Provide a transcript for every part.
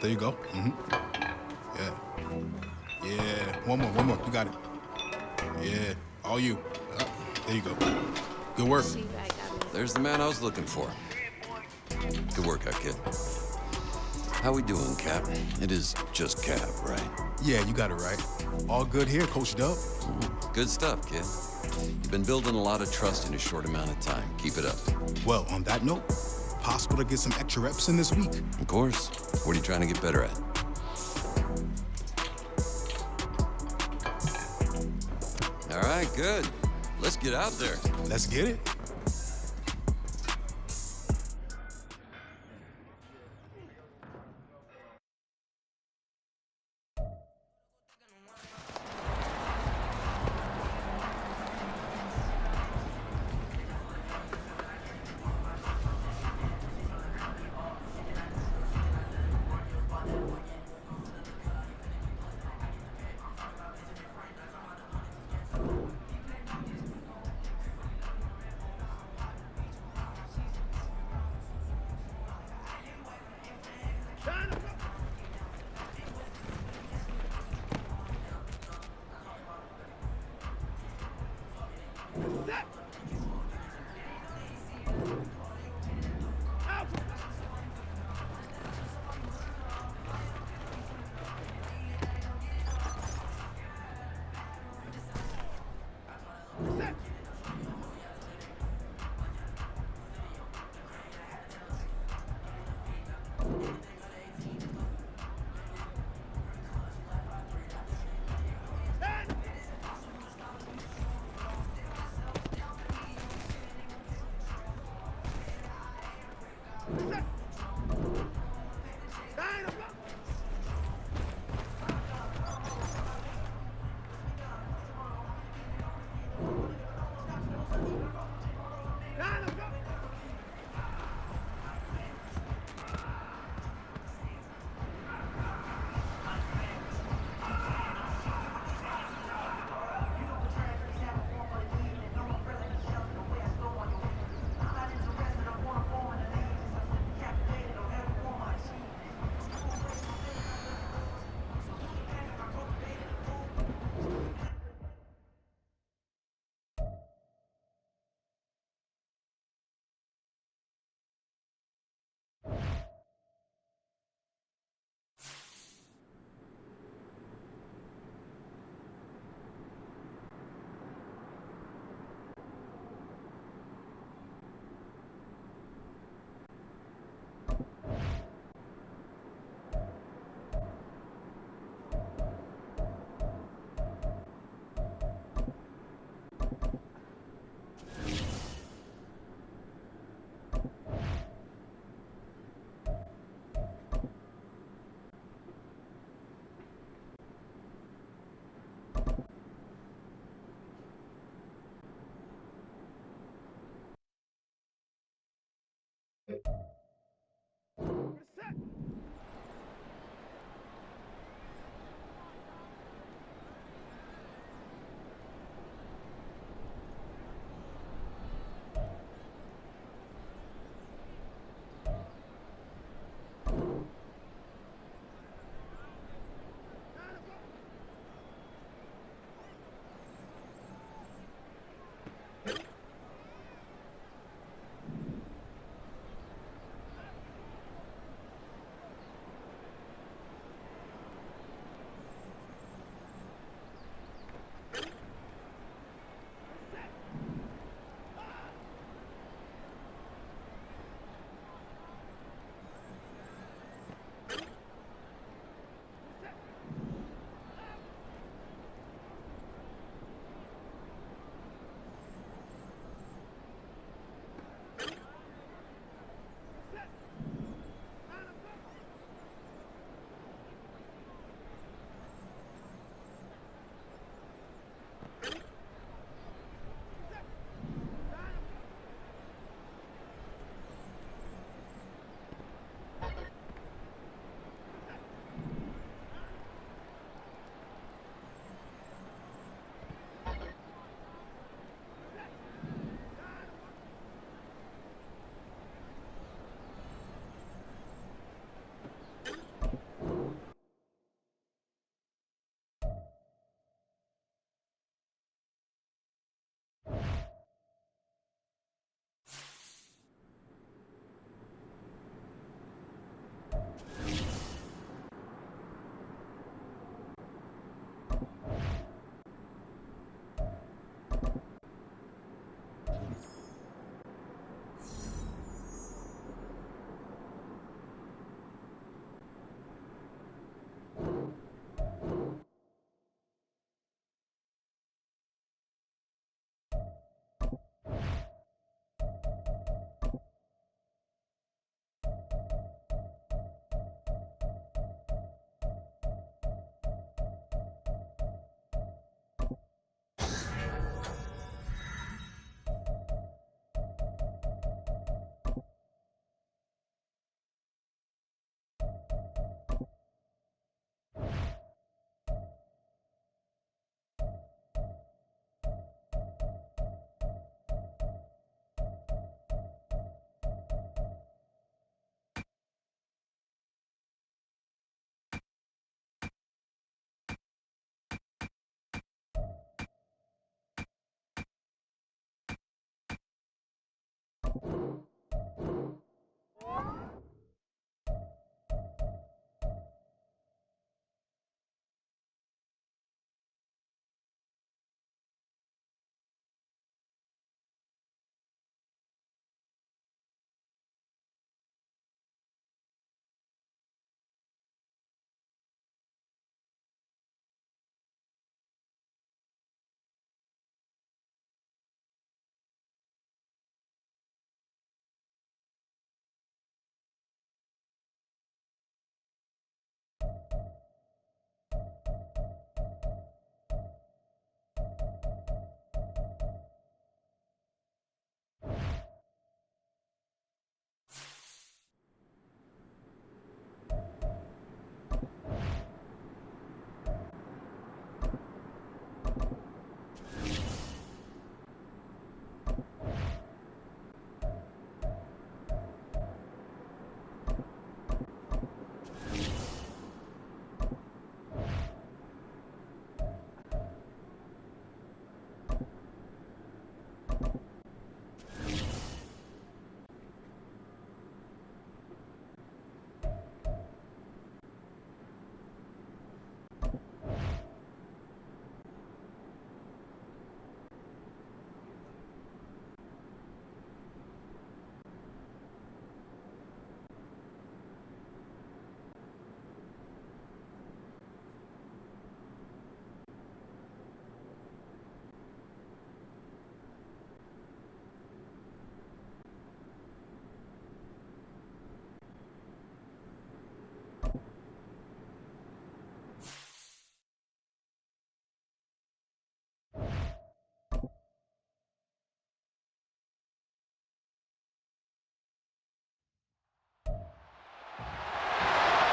There you go. Yeah. Yeah. One more. You got it. Yeah. All you. There you go. Good work. There's the man I was looking for. Good workout, kid. How we doing, Cap? It is just Cap, right? Yeah, you got it right. All good here, Coach Dub. Good stuff, kid. You've been building a lot of trust in a short amount of time. Keep it up. Well, on that note, possible to get some extra reps in this week. Of course. What are you trying to get better at? All right, good. Let's get out there. Let's get it.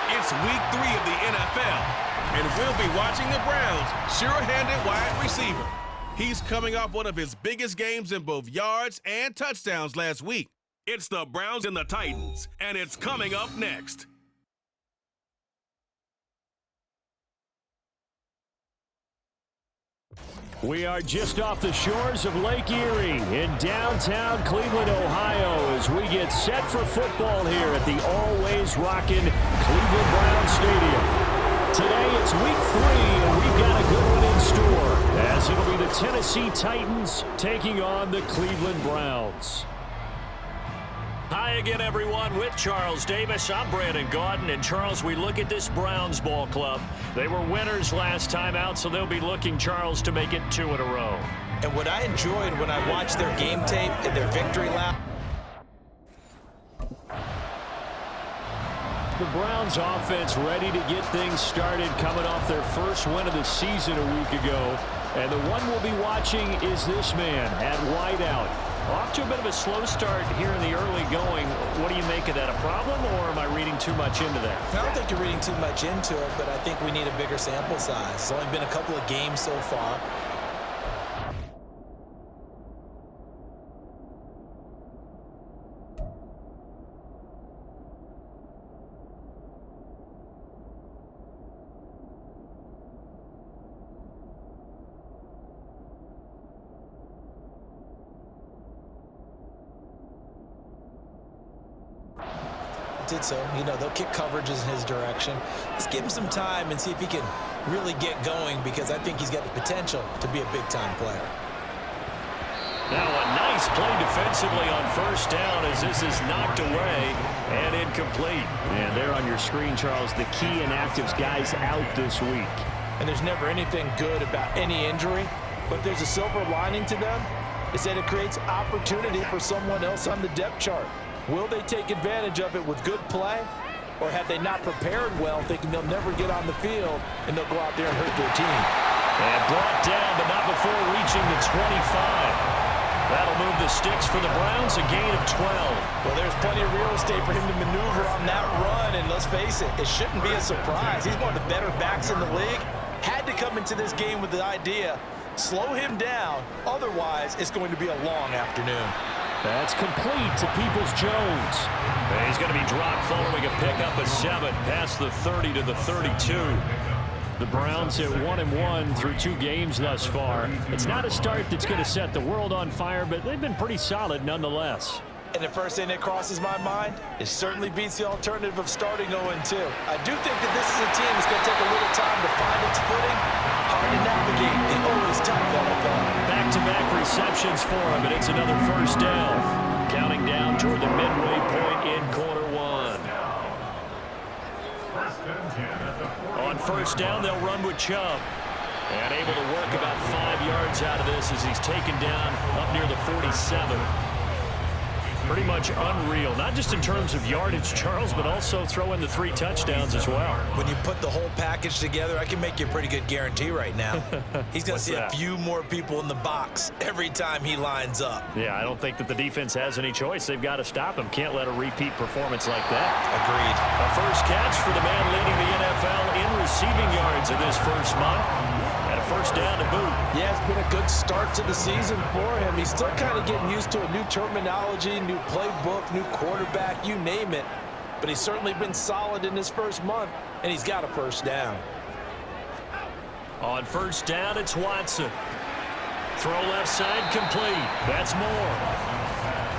It's week 3 of the NFL, and we'll be watching the Browns' sure-handed wide receiver. He's coming off one of his biggest games in both yards and touchdowns last week. It's the Browns and the Titans, and it's coming up next. We are just off the shores of Lake Erie in downtown Cleveland, Ohio, as we get set for football here at the always rockin' Cleveland Browns Stadium. Today it's week 3, and we've got a good one in store, as it'll be the Tennessee Titans taking on the Cleveland Browns. Hi again, everyone. With Charles Davis, I'm Brandon Gaudin. And Charles, we look at this Browns ball club. They were winners last time out, so they'll be looking, Charles, to make it 2 in a row. And what I enjoyed when I watched their game tape and their victory lap. The Browns offense ready to get things started, coming off their first win of the season a week ago. And the one we'll be watching is this man at wideout. Off to a bit of a slow start here in the early going. What do you make of that? A problem, or am I reading too much into that? I don't think you're reading too much into it, but I think we need a bigger sample size. It's only been a couple of games so far. Did so. You know, they'll kick coverages in his direction. Let's give him some time and see if he can really get going, because I think he's got the potential to be a big-time player. Now a nice play defensively on first down as this is knocked away and incomplete. And there on your screen, Charles, the key inactives guys out this week. And there's never anything good about any injury, but there's a silver lining to them. It's that it creates opportunity for someone else on the depth chart. Will they take advantage of it with good play, or have they not prepared well, thinking they'll never get on the field, and they'll go out there and hurt their team? And brought down, but not before reaching the 25. That'll move the sticks for the Browns, a gain of 12. Well, there's plenty of real estate for him to maneuver on that run, and let's face it, it shouldn't be a surprise. He's one of the better backs in the league. Had to come into this game with the idea, slow him down, otherwise it's going to be a long afternoon. That's complete to Peoples-Jones. And he's going to be dropped following a pickup of 7 past the 30 to the 32. The Browns at 1-1 through 2 games thus far. It's not a start that's going to set the world on fire, but they've been pretty solid nonetheless. And the first thing that crosses my mind, it certainly beats the alternative of starting 0-2. I do think that this is a team that's going to take a little time to find its footing. Hard to navigate the always tough NFL. Back-to-back receptions for him, and it's another first down. Counting down toward the midway point in quarter 1. On first down, they'll run with Chubb. And able to work about 5 yards out of this as he's taken down up near the 47. Pretty much unreal, not just in terms of yardage, Charles, but also throw in the 3 touchdowns as well. When you put the whole package together, I can make you a pretty good guarantee right now. He's going to see that? a few more people in the box every time he lines up. Yeah, I don't think that the defense has any choice. They've got to stop him. Can't let a repeat performance like that. Agreed. A first catch for the man leading the NFL in receiving yards in this first month. And a first down to boot. Yeah, it's been a good start to the season for him. He's still kind of getting used to a new terminology, new playbook, new quarterback, you name it. But he's certainly been solid in his first month, and he's got a first down. On first down, it's Watson. Throw left side complete. That's more.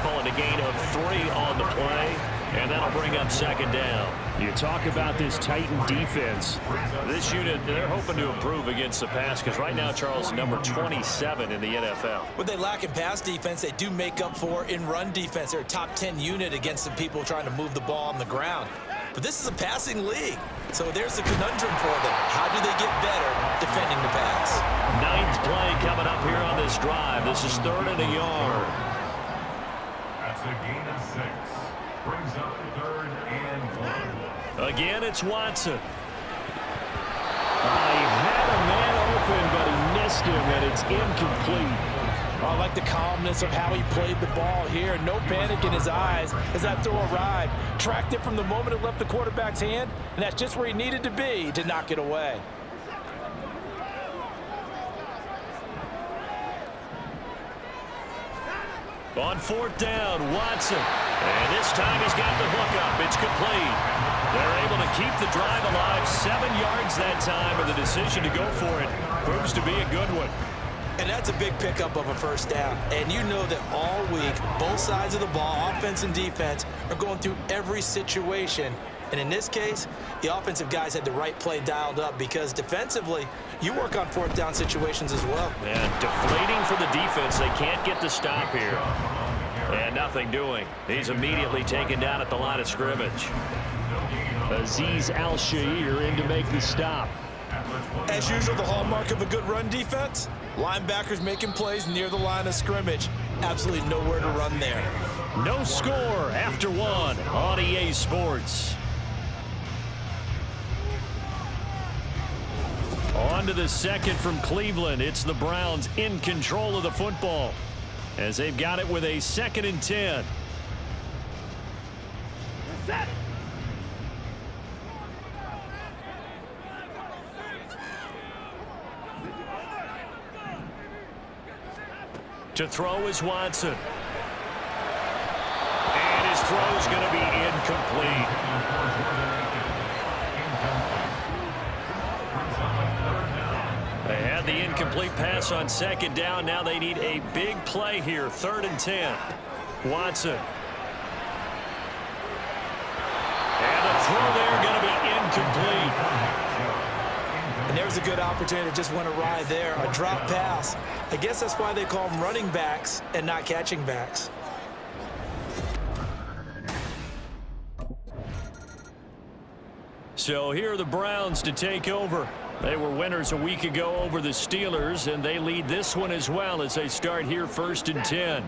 Calling a gain of 3 on the play, and that'll bring up second down. You talk about this Titan defense. This unit, they're hoping to improve against the pass because right now, Charles, number 27 in the NFL. What they lack in pass defense, they do make up for in run defense. They're a top 10 unit against the people trying to move the ball on the ground. But this is a passing league, so there's a conundrum for them. How do they get better defending the pass? 9th play coming up here on this drive. This is 3rd and a yard. That's a gain of 6. Brings up 3rd and 1. Again, it's Watson. He had a man open, but he missed him, and it's incomplete. I like the calmness of how he played the ball here. No panic in his eyes as that throw arrived. Tracked it from the moment it left the quarterback's hand, and that's just where he needed to be to knock it away. On 4th down, Watson. And this time he's got the hook up. It's complete. They're able to keep the drive alive. 7 yards that time, and the decision to go for it proves to be a good one. And that's a big pickup of a first down. And you know that all week, both sides of the ball, offense and defense, are going through every situation. And in this case, the offensive guys had the right play dialed up because defensively, you work on 4th down situations as well. And deflating for the defense. They can't get the stop here. And nothing doing. He's immediately taken down at the line of scrimmage. Azeez Al-Shaair in to make the stop. As usual, the hallmark of a good run defense, linebackers making plays near the line of scrimmage. Absolutely nowhere to run there. No score after 1 on EA Sports. On to the second from Cleveland. It's the Browns in control of the football as they've got it with a 2nd and 10. To throw is Watson. And his throw is going to be incomplete. They had the incomplete pass on 2nd down. Now they need a big play here. 3rd and 10. Watson. And the throw there going to be incomplete. And there's a good opportunity that just went awry there. A drop pass. I guess that's why they call them running backs and not catching backs. So here are the Browns to take over. They were winners a week ago over the Steelers, and they lead this one as well as they start here 1st and 10.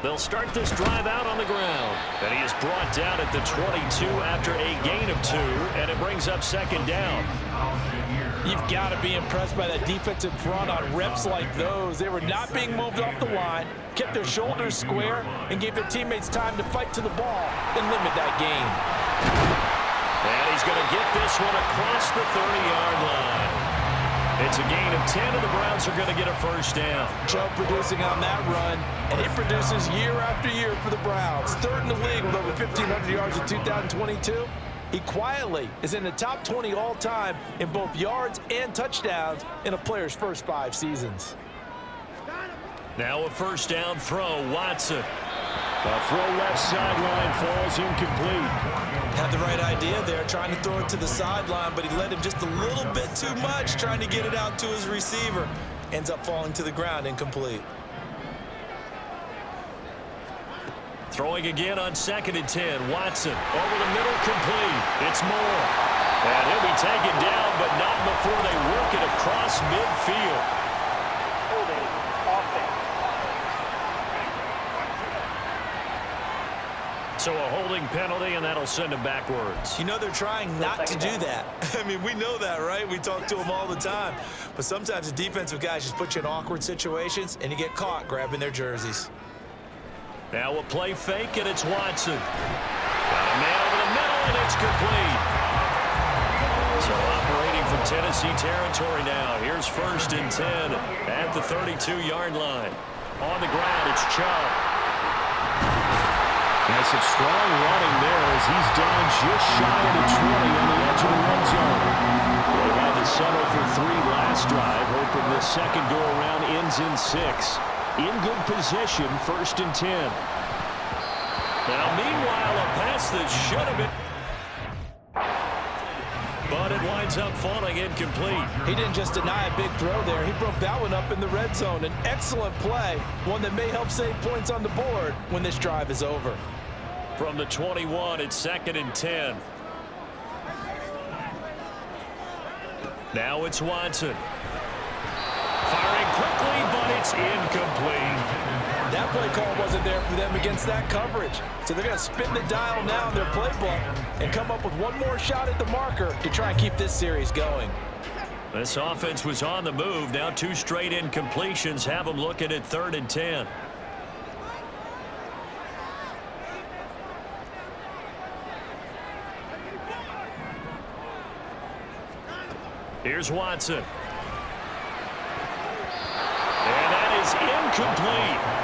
They'll start this drive out on the ground. And he is brought down at the 22 after a gain of 2, and it brings up 2nd down. You've got to be impressed by that defensive front on reps like those. They were not being moved off the line, kept their shoulders square, and gave their teammates time to fight to the ball and limit that gain. And he's going to get this one across the 30-yard line. It's a gain of 10, and the Browns are going to get a 1st down. Joe producing on that run, and it produces year after year for the Browns. 3rd in the league with over 1,500 yards in 2022. He quietly is in the top 20 all-time in both yards and touchdowns in a player's first 5 seasons. Now a 1st down throw, Watson. A throw left sideline falls incomplete. Had the right idea there, trying to throw it to the sideline, but he led him just a little bit too much, trying to get it out to his receiver. Ends up falling to the ground, incomplete. Throwing again on 2nd and 10. Watson over the middle, complete. It's Moore. And he'll be taken down, but not before they work it across midfield. So a holding penalty, and that'll send him backwards. You know they're trying not to do that. I mean, we know that, right? We talk to them all the time. But sometimes the defensive guys just put you in awkward situations, and you get caught grabbing their jerseys. Now a play fake, and it's Watson. Got a man over the middle, and it's complete. So operating from Tennessee territory now. Here's 1st and 10 at the 32-yard line. On the ground, it's Chubb. And some strong running there as he's down just shy of the 20 on the edge of the red zone. They had to settle for 3 last drive, hoping the second go-around ends in 6. In good position, 1st and 10. Now, meanwhile, a pass that should have been... But it winds up falling incomplete. He didn't just deny a big throw there. He broke that one up in the red zone. An excellent play, one that may help save points on the board when this drive is over. From the 21, it's 2nd and 10. Now it's Watson. Firing quickly, but it's incomplete. That play call wasn't there for them against that coverage. So they're going to spin the dial now in their playbook and come up with one more shot at the marker to try and keep this series going. This offense was on the move. Now 2 straight incompletions have them looking at 3rd and 10. Here's Watson. And that is incomplete.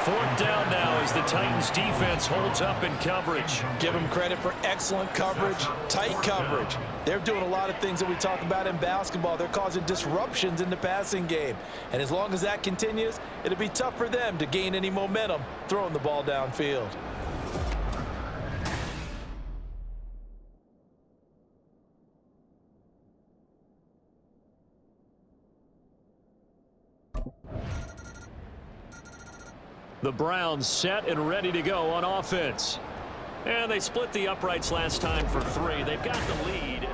4th down now as the Titans defense holds up in coverage. Give them credit for excellent coverage, tight coverage. They're doing a lot of things that we talk about in basketball. They're causing disruptions in the passing game. And as long as that continues, it'll be tough for them to gain any momentum throwing the ball downfield. The Browns set and ready to go on offense. And they split the uprights last time for 3. They've got the lead.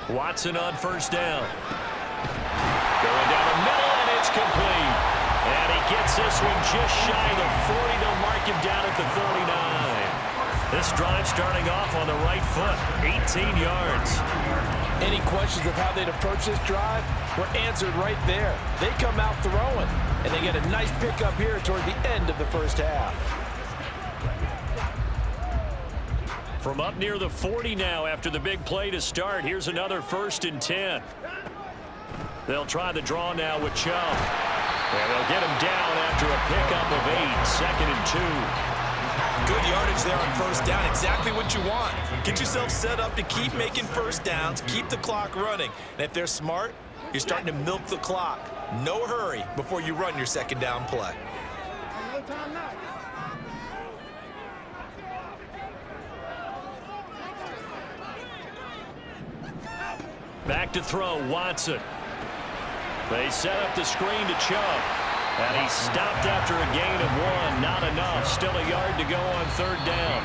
Watson on 1st down. Going down the middle, and it's complete. And he gets this one just shy of the 40. They'll mark him down at the 39. This drive starting off on the right foot, 18 yards. Any questions of how they'd approach this drive were answered right there. They come out throwing, and they get a nice pickup here toward the end of the first half. From up near the 40 now after the big play to start, here's another 1st and 10. They'll try the draw now with Chubb. And they'll get him down after a pickup of 8, 2nd and 2. Good yardage there on 1st down. Exactly what you want. Get yourself set up to keep making 1st downs, keep the clock running. And if they're smart, you're starting to milk the clock. No hurry before you run your 2nd down play. Back to throw, Watson. They set up the screen to Chubb. And he stopped after a gain of 1. Not enough. Still a yard to go on 3rd down.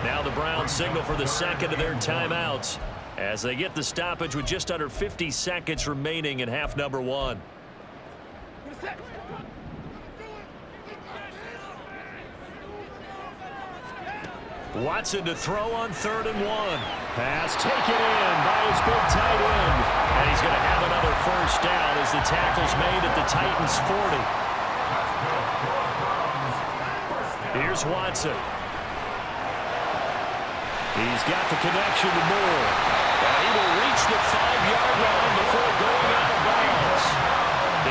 Now the Browns signal for the 2nd of their timeouts as they get the stoppage with just under 50 seconds remaining in half number 1. Watson to throw on 3rd and 1. Pass taken in by his big tight end. And he's going to have another 1st down as the tackle's made at the Titans' 40. Here's Watson. He's got the connection to Moore. And he will reach the 5-yard line before going out of bounds.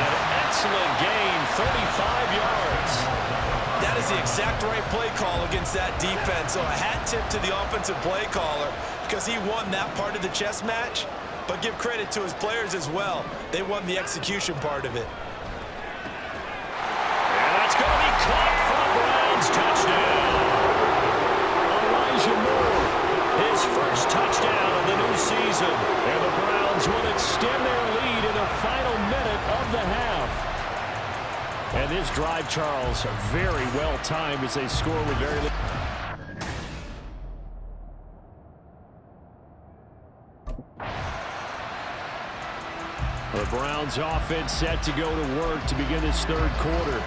An excellent gain, 35 yards. That is the exact right play call against that defense. So a hat tip to the offensive play caller because he won that part of the chess match. But give credit to his players as well. They won the execution part of it. And that's going to be caught for the Browns. Touchdown. Elijah Moore, his 1st touchdown of the new season. And the Browns will extend their lead in the final minute of the half. And this drive, Charles, very well timed as they score with very little. The Browns offense set to go to work to begin this 3rd quarter.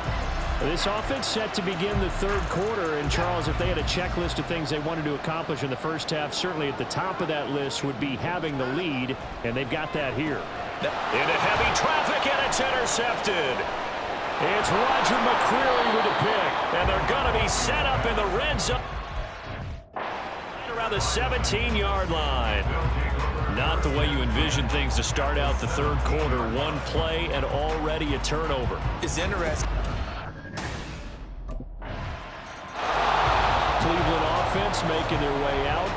This offense set to begin the 3rd quarter, and Charles, if they had a checklist of things they wanted to accomplish in the 1st half, certainly at the top of that list would be having the lead, and they've got that here. Into heavy traffic, and it's intercepted. It's Roger McCreary with a pick, and they're going to be set up in the red zone. around the 17-yard line. Not the way you envision things to start out the third quarter. One play and already a turnover. It's interesting. Cleveland offense making their way out.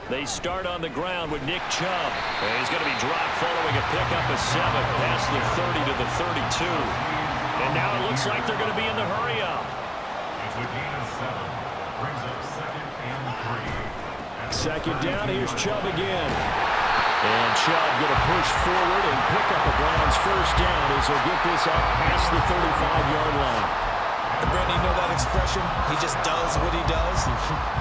They start on the ground with Nick Chubb. And he's going to be dropped following a pickup of 7 past the 30 to the 32. And now it looks like they're going to be in the hurry-up. It's a gain of 7. Brings up 2nd and 3. Second down, here's Chubb again. And Chubb going to push forward and pick up a Browns first down as he'll get this up past the 35-yard line. And Brandon, you know that expression? He just does what he does.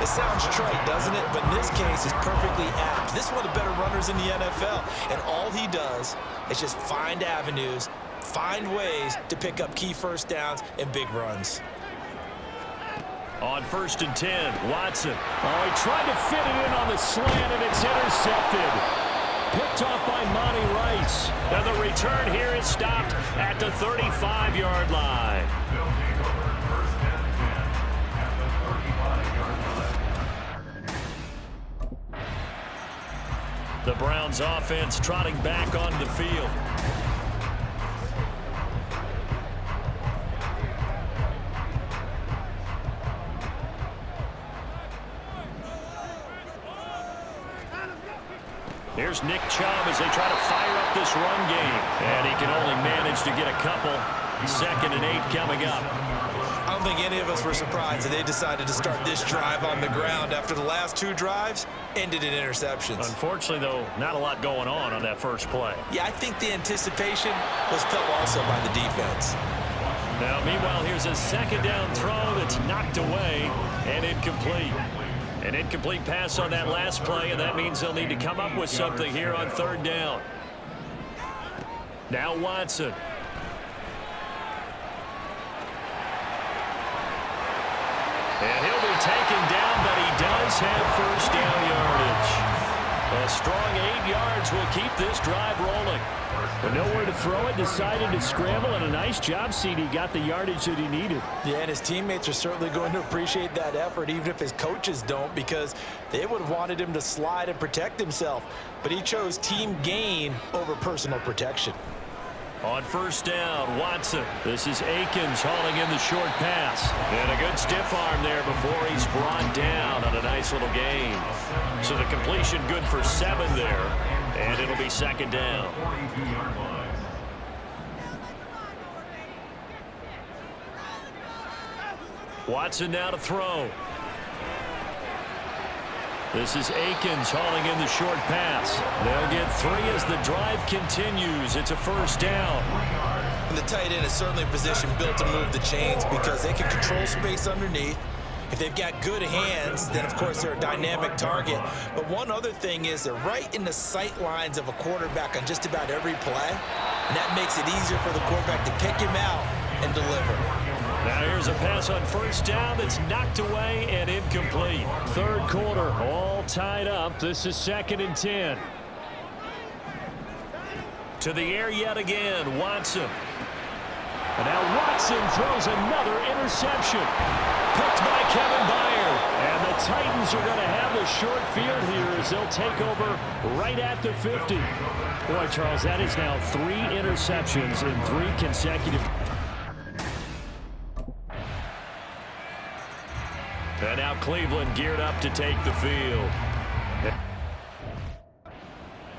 It sounds trite, doesn't it? But in this case, it's perfectly apt. This is one of the better runners in the NFL. And all he does is just find avenues, find ways to pick up key first downs and big runs. On 1st and 10, Watson. Oh, he tried to fit it in on the slant, and it's intercepted. Picked off by Monty Rice. And the return here is stopped at the 35-yard line. The Browns offense trotting back onto the field. Here's Nick Chubb as they try to fire up this run game. And he can only manage to get a couple. 2nd and 8 coming up. I don't think any of us were surprised that they decided to start this drive on the ground after the last 2 drives ended in interceptions. Unfortunately, though, not a lot going on that first play. Yeah, I think the anticipation was felt also by the defense. Now, meanwhile, here's a 2nd down throw that's knocked away and incomplete. An incomplete pass on that last play, and that means they'll need to come up with something here on 3rd down. Now Watson. And he'll be taken down, but he does have first down yardage. A strong 8 yards will keep this drive rolling. But nowhere to throw it, decided to scramble, and a nice job, CD. Got the yardage that he needed. Yeah, and his teammates are certainly going to appreciate that effort, even if his coaches don't, because they would have wanted him to slide and protect himself. But he chose team gain over personal protection. On 1st down, Watson. This is Akins hauling in the short pass. And a good stiff arm there before he's brought down on a nice little gain. So the completion good for 7 there. And it'll be 2nd down. Watson now to throw. This is Akins hauling in the short pass. They'll get 3 as the drive continues. It's a first down. And the tight end is certainly a position built to move the chains because they can control space underneath. If they've got good hands, then of course they're a dynamic target. But one other thing is they're right in the sight lines of a quarterback on just about every play. And that makes it easier for the quarterback to pick him out and deliver. Now here's a pass on 1st down that's knocked away and incomplete. 3rd quarter, all tied up. This is 2nd and 10. To the air yet again, Watson. And now Watson throws another interception. Picked by Kevin Byard. And the Titans are going to have the short field here as they'll take over right at the 50. Boy, Charles, that is now 3 interceptions in 3 consecutive. And now Cleveland geared up to take the field.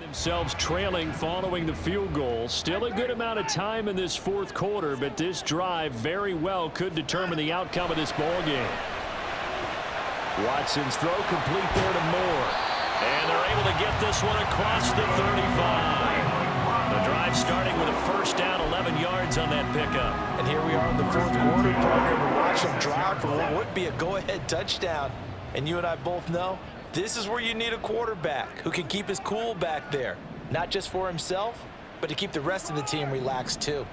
Themselves trailing following the field goal. Still a good amount of time in this 4th quarter, but this drive very well could determine the outcome of this ball game. Watson's throw complete there to Moore. And they're able to get this one across the 35. The drive starting with a first down, 11 yards on that pickup. And here we are in the 4th quarter, partner, to watch them drive for what would be a go-ahead touchdown. And you and I both know this is where you need a quarterback who can keep his cool back there. Not just for himself, but to keep the rest of the team relaxed too.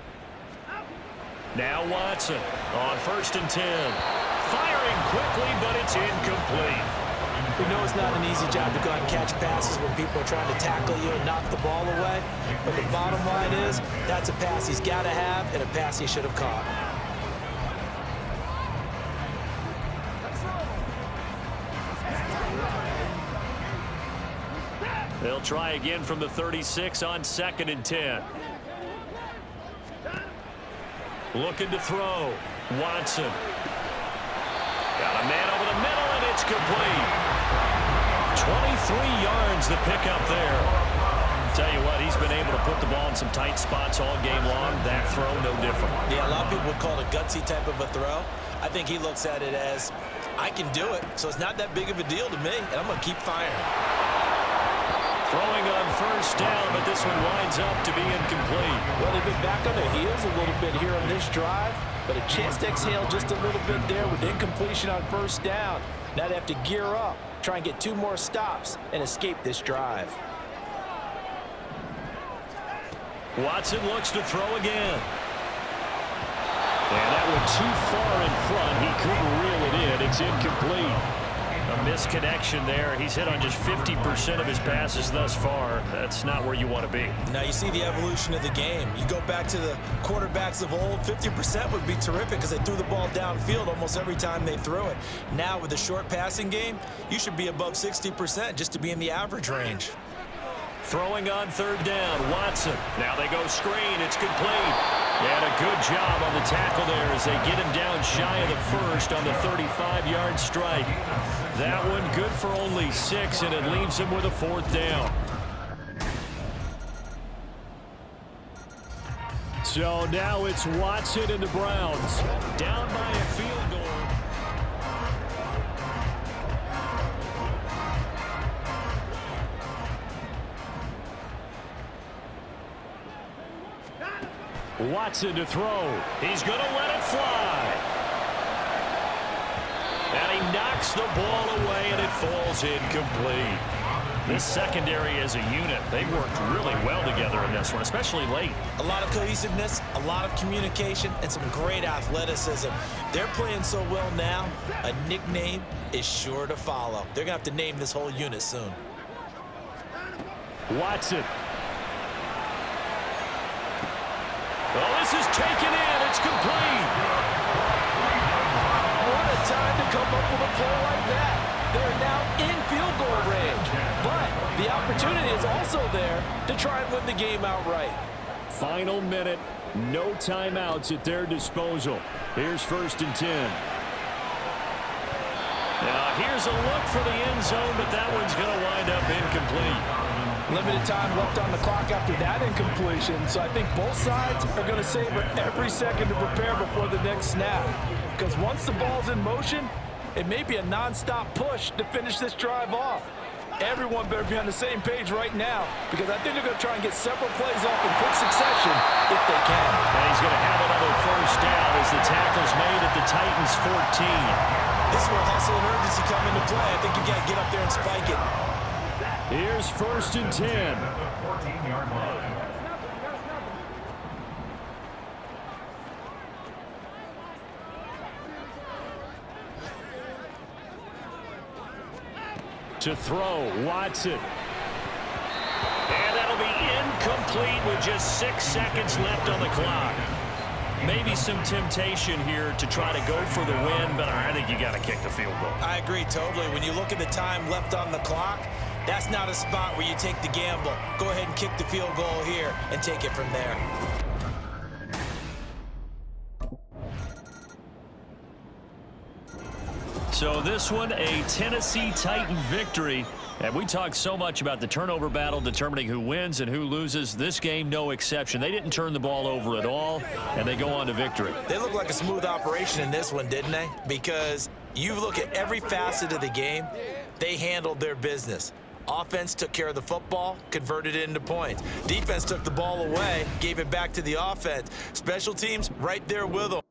Now Watson on 1st and 10. firing quickly, but it's incomplete. We know it's not an easy job to go out and catch passes when people are trying to tackle you and knock the ball away. But the bottom line is, that's a pass he's got to have and a pass he should have caught. They'll try again from the 36 on 2nd and 10. Looking to throw. Watson. Got a man over the middle, and it's complete. 23 yards the pickup there. Tell you what, he's been able to put the ball in some tight spots all game long. That throw, no different. Yeah, a lot of people would call it a gutsy type of a throw. I think he looks at it as, I can do it, so it's not that big of a deal to me, and I'm going to keep firing. Throwing on first down, but this one winds up to be incomplete. Well, they've been back on their heels a little bit here on this drive, but a chance to exhale just a little bit there with incompletion on first down. Now they have to gear up, try and get 2 more stops, and escape this drive. Watson looks to throw again. And that one too far in front. He couldn't reel it in. It's incomplete. A misconnection there. He's hit on just 50% of his passes thus far. That's not where you want to be. Now you see the evolution of the game. You go back to the quarterbacks of old, 50% would be terrific because they threw the ball downfield almost every time they threw it. Now with the short passing game, you should be above 60% just to be in the average range. Throwing on 3rd down, Watson. Now they go screen. It's complete. And a good job on the tackle there as they get him down shy of the first on the 35-yard strike. That one good for only 6, and it leaves him with a 4th down. So now it's Watson and the Browns. Down by a field goal. Watson to throw. He's going to let it fly. And he knocks the ball away, and it falls incomplete. This secondary as a unit, they worked really well together in this one, especially late. A lot of cohesiveness, a lot of communication, and some great athleticism. They're playing so well now, a nickname is sure to follow. They're going to have to name this whole unit soon. Watson. Oh, this is taken in. It's complete. What a time to come up with a play like that. They're now in field goal range. But the opportunity is also there to try and win the game outright. Final minute. No timeouts at their disposal. Here's 1st and 10. Now, here's a look for the end zone, but that one's going to wind up incomplete. Limited time left on the clock after that incompletion, so I think both sides are going to savor every second to prepare before the next snap. Because once the ball's in motion, it may be a non-stop push to finish this drive off. Everyone better be on the same page right now, because I think they're going to try and get several plays off in quick succession if they can. And he's going to have another first down as the tackle's made at the Titans' 14. This is where hustle and urgency come into play. I think you got to get up there and spike it. Here's 1st and 10. 14-yard line. To throw, Watson. And that'll be incomplete with just 6 seconds left on the clock. Maybe some temptation here to try to go for the win, but I think you got to kick the field goal. I agree totally. When you look at the time left on the clock, that's not a spot where you take the gamble. Go ahead and kick the field goal here and take it from there. So this one, a Tennessee Titan victory. And we talk so much about the turnover battle determining who wins and who loses. This game, no exception. They didn't turn the ball over at all, and they go on to victory. They look like a smooth operation in this one, didn't they? Because you look at every facet of the game, they handled their business. Offense took care of the football, converted it into points. Defense took the ball away, gave it back to the offense. Special teams right there with them.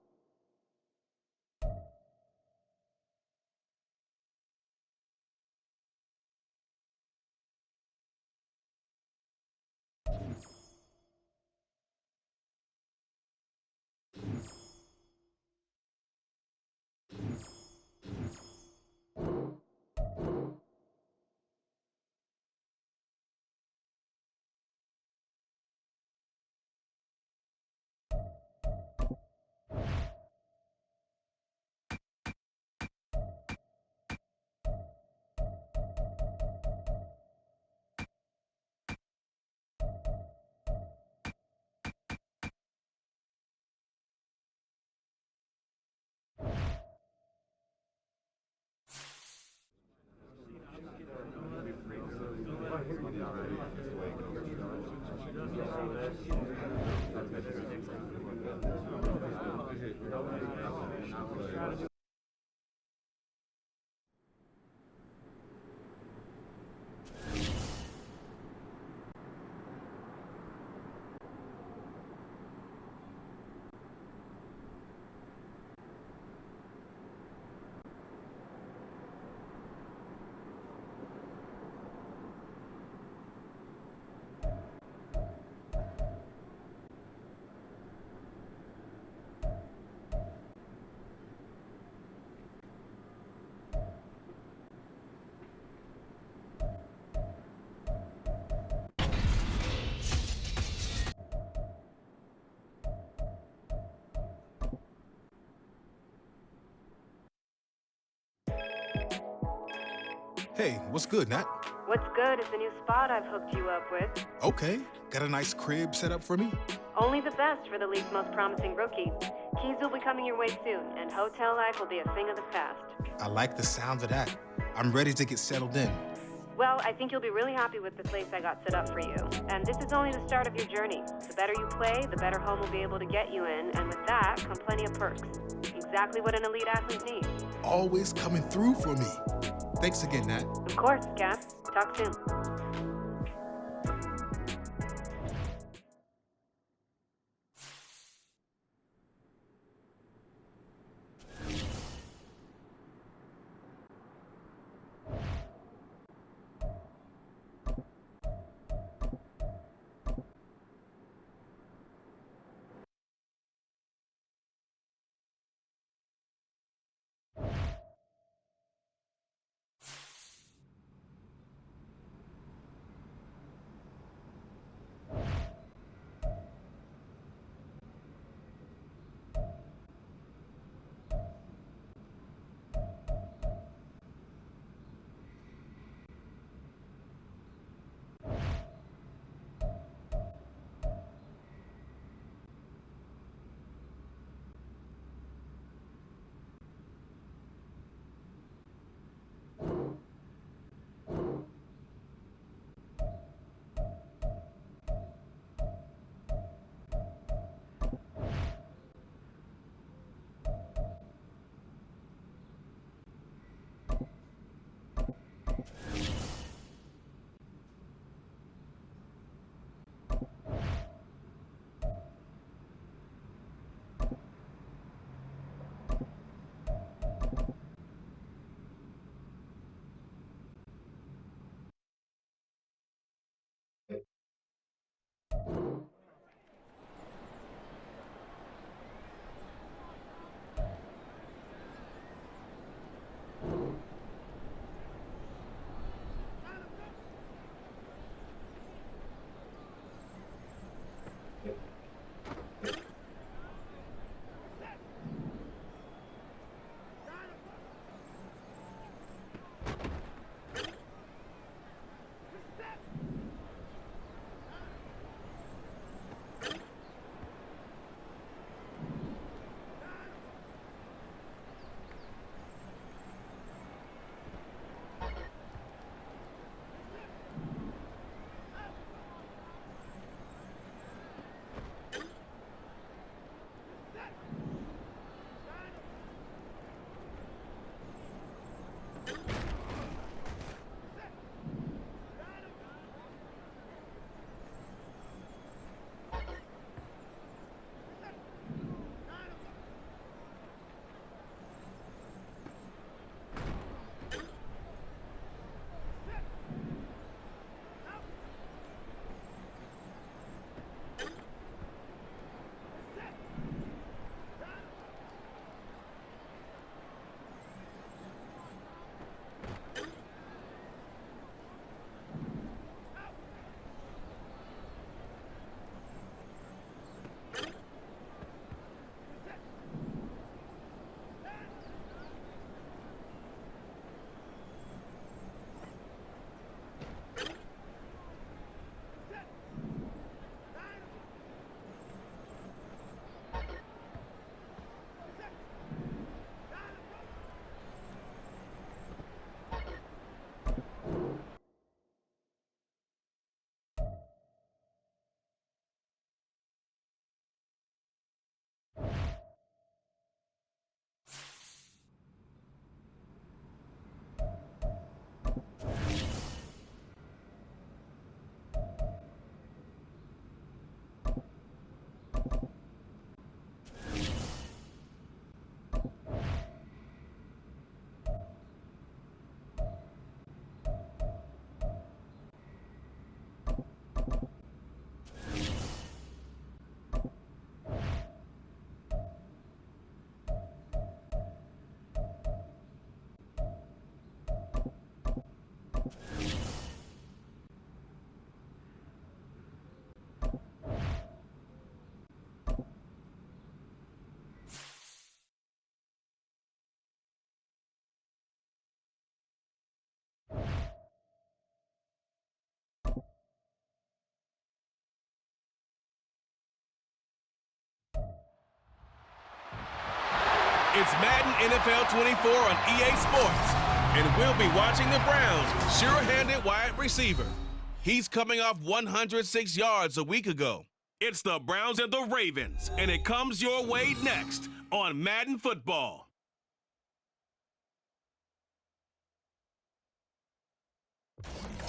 Hey, what's good, Nat? What's good is the new spot I've hooked you up with. Okay, got a nice crib set up for me? Only the best for the league's most promising rookie. Keys will be coming your way soon, and hotel life will be a thing of the past. I like the sound of that. I'm ready to get settled in. Well, I think you'll be really happy with the place I got set up for you. And this is only the start of your journey. The better you play, the better home will be able to get you in, and with that come plenty of perks. Exactly what an elite athlete needs. Always coming through for me. Thanks again, Nat. Of course, Cap. Talk soon. It's Madden NFL 24 on EA Sports. And we'll be watching the Browns' sure-handed wide receiver. He's coming off 106 yards a week ago. It's the Browns and the Ravens, and it comes your way next on Madden Football.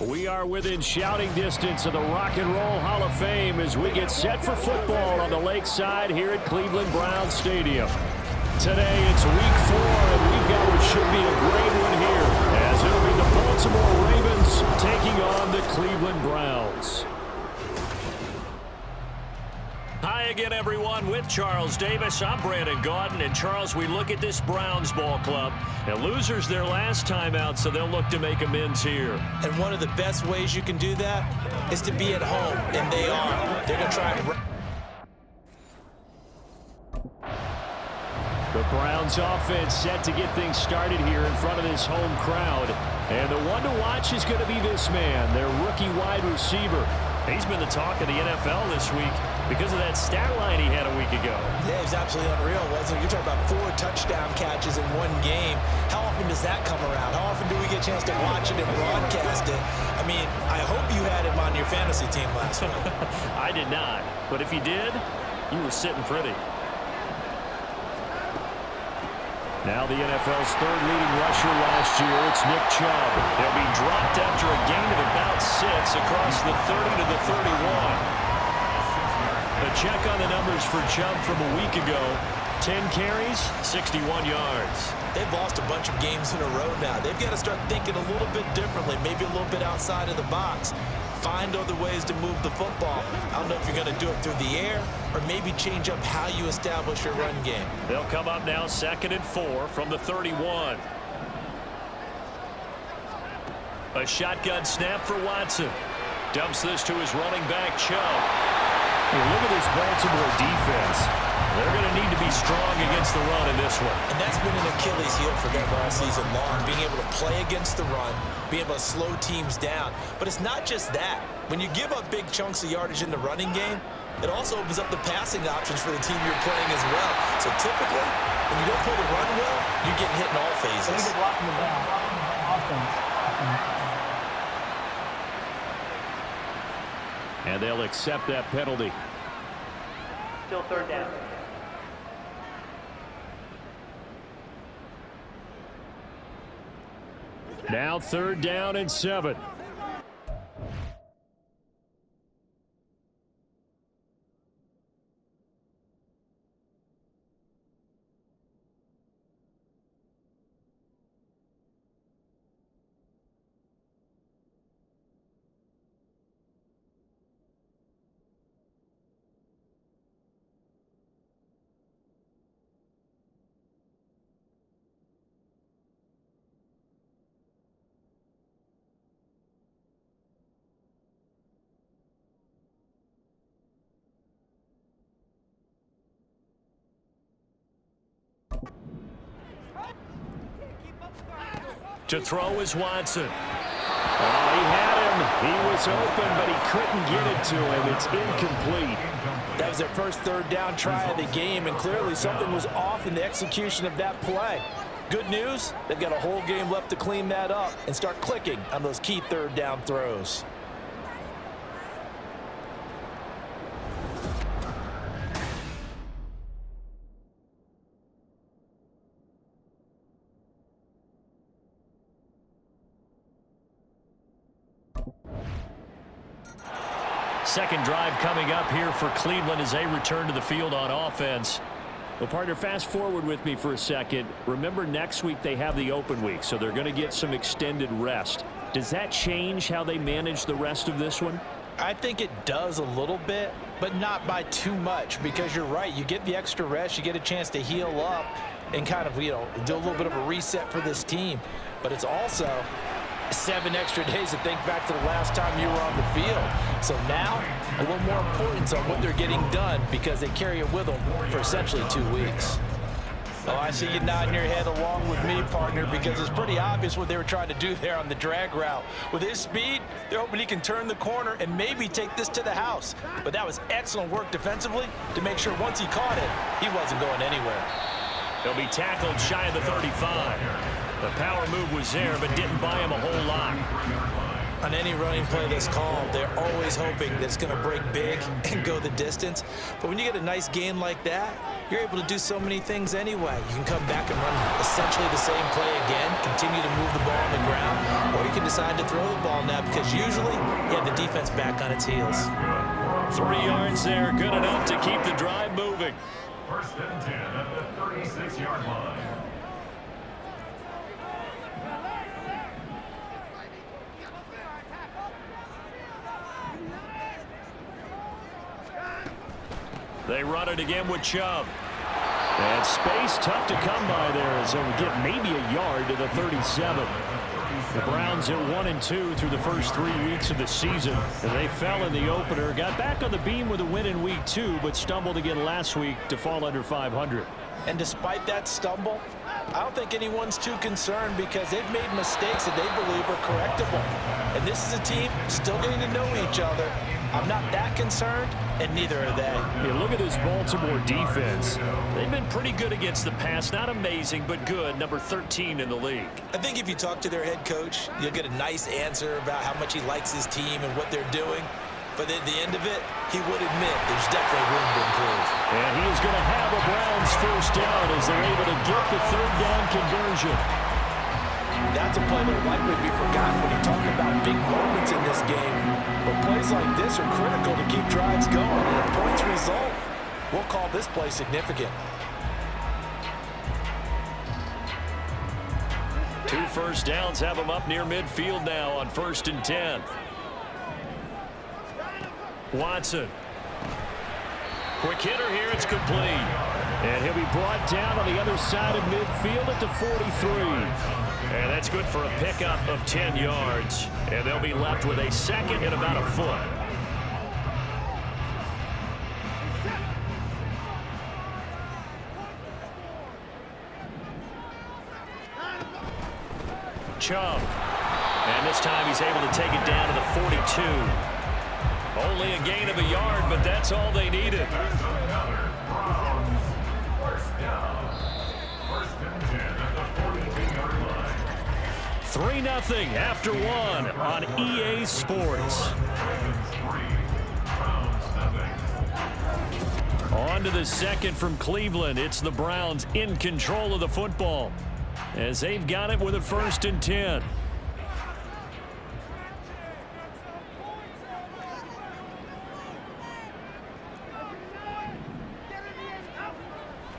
We are within shouting distance of the Rock and Roll Hall of Fame as we get set for football on the lakeside here at Cleveland Browns Stadium. Today it's week 4, and we've got what should be a great one here, as it'll be the Baltimore Ravens taking on the Cleveland Browns. Hi again, everyone. With Charles Davis, I'm Brandon Gaudin. And Charles, we look at this Browns ball club. And losers their last time out, so they'll look to make amends here. And one of the best ways you can do that is to be at home, and they are. They're going to try and... The Browns offense set to get things started here in front of this home crowd. And the one to watch is going to be this man, their rookie wide receiver. He's been the talk of the NFL this week because of that stat line he had a week ago. Yeah, it was absolutely unreal, wasn't it? You're talking about 4 touchdown catches in one game. How often does that come around? How often do we get a chance to watch it and broadcast it? I mean, I hope you had him on your fantasy team last week. I did not. But if you did, you were sitting pretty. Now the NFL's third leading rusher last year, it's Nick Chubb. He'll be dropped after a gain of about 6 across the 30 to the 31. A check on the numbers for Chubb from a week ago. 10 carries, 61 yards. They've lost a bunch of games in a row now. They've got to start thinking a little bit differently, maybe a little bit outside of the box. Find other ways to move the football. I don't know if you're going to do it through the air or maybe change up how you establish your run game. They'll come up now 2nd and 4 from the 31. A shotgun snap for Watson. Dumps this to his running back, Chubb. Hey, look at this Baltimore defense. They're going to need to be strong against the run in this one. And that's been an Achilles heel for them all season long, being able to play against the run, being able to slow teams down. But it's not just that. When you give up big chunks of yardage in the running game, it also opens up the passing options for the team you're playing as well. So typically, when you don't play the run well, you're getting hit in all phases. And they'll accept that penalty. Still third down. Now 3rd down and 7. To throw is Watson. Oh, he had him. He was open, but he couldn't get it to him. It's incomplete. That was their first 3rd down try of the game, and clearly something was off in the execution of that play. Good news, they've got a whole game left to clean that up and start clicking on those key 3rd down throws. Second drive coming up here for Cleveland as they return to the field on offense. Well, partner, fast forward with me for a second. Remember, next week they have the open week, so they're going to get some extended rest. Does that change how they manage the rest of this one? I think it does a little bit, but not by too much, because you're right. You get the extra rest, you get a chance to heal up and kind of, do a little bit of a reset for this team. But it's also 7 extra days to think back to the last time you were on the field. So now, a little more importance on what they're getting done because they carry it with them for essentially 2 weeks. Oh, I see you nodding your head along with me, partner, because it's pretty obvious what they were trying to do there on the drag route. With his speed, they're hoping he can turn the corner and maybe take this to the house. But that was excellent work defensively to make sure once he caught it, he wasn't going anywhere. He'll be tackled shy of the 35. The power move was there, but didn't buy him a whole lot. On any running play that's called, they're always hoping that it's going to break big and go the distance. But when you get a nice gain like that, you're able to do so many things anyway. You can come back and run essentially the same play again, continue to move the ball on the ground, or you can decide to throw the ball now because usually you have the defense back on its heels. 3 yards there, good enough to keep the drive moving. First and 10 at the 36-yard line. They run it again with Chubb. And space tough to come by there as they'll get maybe a yard to the 37. The Browns at 1-2 through the first 3 weeks of the season. And they fell in the opener, got back on the beam with a win in week 2, but stumbled again last week to fall under 500. And despite that stumble, I don't think anyone's too concerned because they've made mistakes that they believe are correctable. And this is a team still getting to know each other. I'm not that concerned, and neither are they. Yeah, look at this Baltimore defense. They've been pretty good against the pass. Not amazing, but good. Number 13 in the league. I think if you talk to their head coach, you'll get a nice answer about how much he likes his team and what they're doing. But at the end of it, he would admit there's definitely room to improve. And he is going to have a Browns first down as they're able to get the third down conversion. That's a play that will likely be forgotten when you talk about big moments in this game. But plays like this are critical to keep drives going. And a points result, we'll call this play significant. 2 first downs have them up near midfield now on 1st and 10. Watson. Quick hitter here, it's complete. And he'll be brought down on the other side of midfield at the 43. And that's good for a pickup of 10 yards. And they'll be left with a second and about a foot. Chubb. And this time he's able to take it down to the 42. Only a gain of a yard, but that's all they needed. 3-0 after 1 on EA Sports. On to the second from Cleveland. It's the Browns in control of the football as they've got it with a 1st and 10.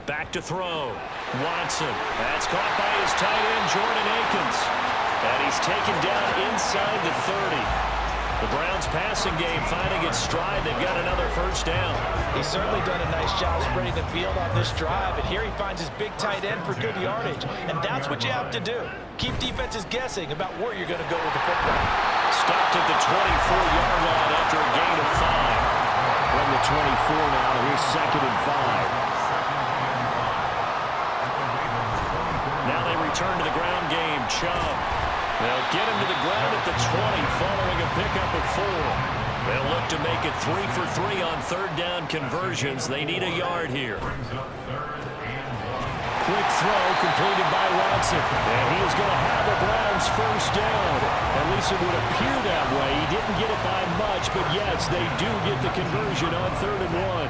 Back to throw. Watson. That's caught by his tight end, Jordan Akins. And he's taken down inside the 30. The Browns passing game finding its stride. They've got another first down. He's certainly done a nice job spreading the field on this drive. And here he finds his big tight end for good yardage. And that's what you have to do. Keep defenses guessing about where you're going to go with the football. Stopped at the 24-yard line after a gain of 5. From the 24 now, here's 2nd and 5. Now they return to the ground game. Chubb. They'll get him to the ground at the 20 following a pickup of 4. They'll look to make it 3 for 3 on 3rd down conversions. They need a yard here. Quick throw completed by Watson. And he is going to have the Browns first down. At least it would appear that way. He didn't get it by much, but yes, they do get the conversion on 3rd and 1.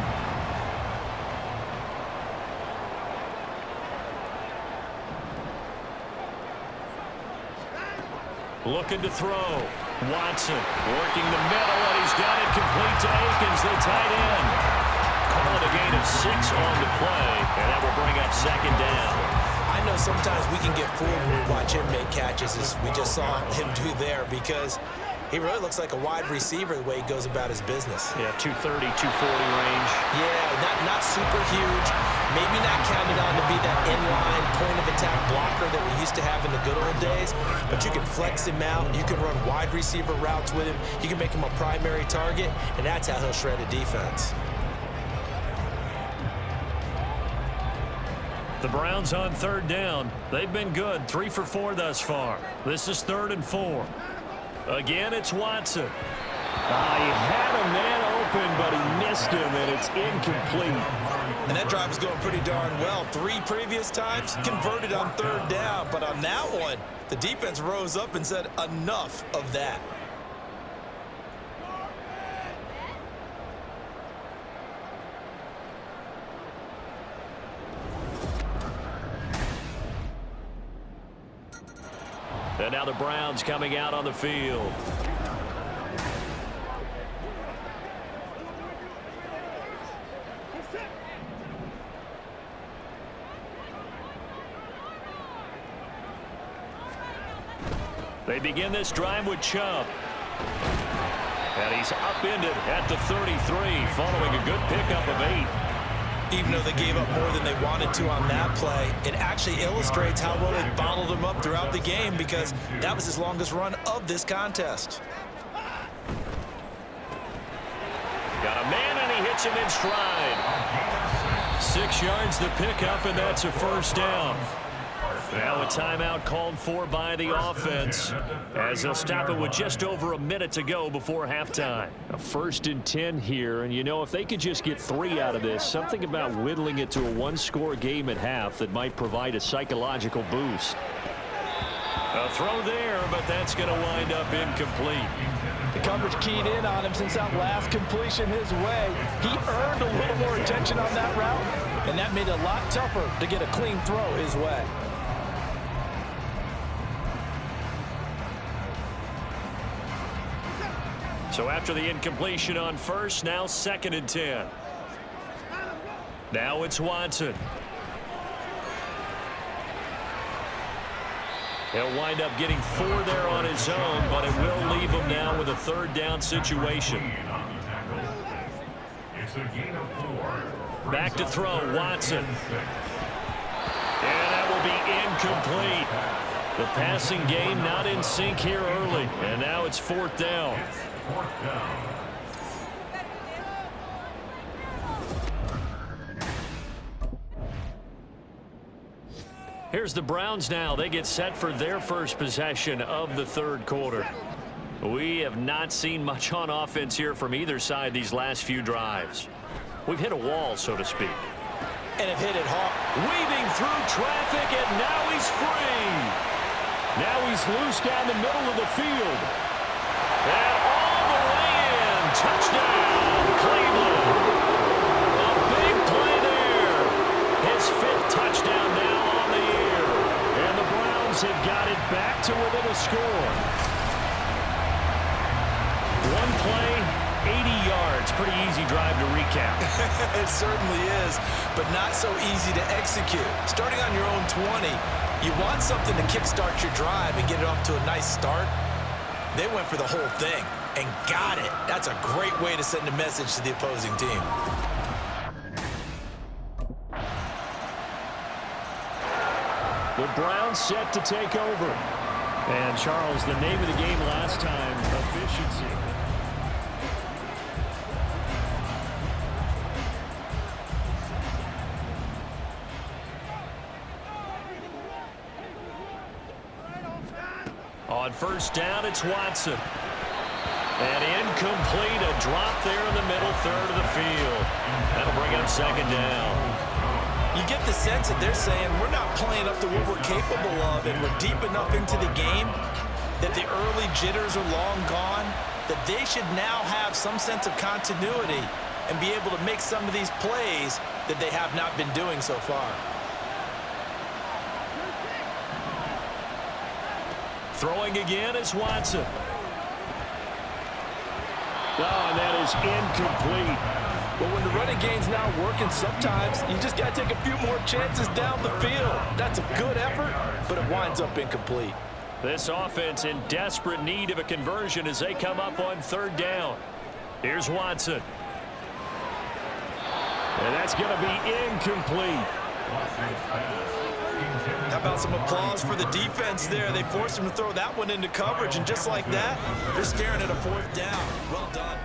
Looking to throw. Watson working the middle, and he's got it complete to Akins, the tight end. Call it a gain of 6 on the play, and that will bring up 2nd down. I know sometimes we can get fooled when we watch him make catches, as we just saw him do there, because he really looks like a wide receiver the way he goes about his business. Yeah, 230, 240 range. Yeah, not super huge. Maybe not counted on to be that inline point-of-attack blocker that we used to have in the good old days, but you can flex him out. You can run wide receiver routes with him. You can make him a primary target, and that's how he'll shred a defense. The Browns on 3rd down. They've been good, 3 for 4 thus far. This is 3rd and 4. Again, it's Watson. He had a man open open, but he missed him, and it's incomplete. And that drive is going pretty darn well. 3 previous times converted on 3rd down, but on that one, the defense rose up and said, enough of that. And now the Browns coming out on the field. They begin this drive with Chubb. And he's upended at the 33 following a good pickup of 8. Even though they gave up more than they wanted to on that play, it actually illustrates how well they bottled him up throughout the game because that was his longest run of this contest. Got a man, and he hits him in stride. 6 yards the pickup, and that's a 1st down. Now a timeout called for by the offense as they'll stop it with just over a minute to go before halftime. A 1st and 10 here, and you know, if they could just get 3 out of this, something about whittling it to a 1-score game at half that might provide a psychological boost. A throw there, but that's going to wind up incomplete. The coverage keyed in on him since that last completion his way. He earned a little more attention on that route, and that made it a lot tougher to get a clean throw his way. So after the incompletion on 1st, now 2nd and 10. Now it's Watson. He'll wind up getting 4 there on his own, but it will leave him now with a 3rd down situation. Back to throw, Watson. And that will be incomplete. The passing game not in sync here early, and now it's 4th down. Here's the Browns now. They get set for their first possession of the 3rd quarter. We have not seen much on offense here from either side these last few drives. We've hit a wall, so to speak. And have hit it hard. Weaving through traffic, and now he's free. Now he's loose down the middle of the field. And all the way in. Touchdown, Cleveland. A big play there. His 5th touchdown now on the year. And the Browns have got it back to within a score. 1 play, 80 yards. Pretty easy drive to recap. It certainly is, but not so easy to execute. Starting on your own 20, you want something to kickstart your drive and get it off to a nice start. They went for the whole thing and got it. That's a great way to send a message to the opposing team. The Browns set to take over. And, Charles, the name of the game last time, efficiency. On 1st down, it's Watson. And incomplete, a drop there in the middle 3rd of the field. That'll bring up 2nd down. You get the sense that they're saying we're not playing up to what we're capable of, and we're deep enough into the game that the early jitters are long gone, that they should now have some sense of continuity and be able to make some of these plays that they have not been doing so far. Throwing again is Watson. Oh, and that is incomplete. But when the running game's not working, sometimes you just got to take a few more chances down the field. That's a good effort, but it winds up incomplete. This offense in desperate need of a conversion as they come up on 3rd down. Here's Watson. And that's going to be incomplete. How about some applause for the defense there? They forced him to throw that one into coverage, and just like that, they're staring at a 4th down. Well done.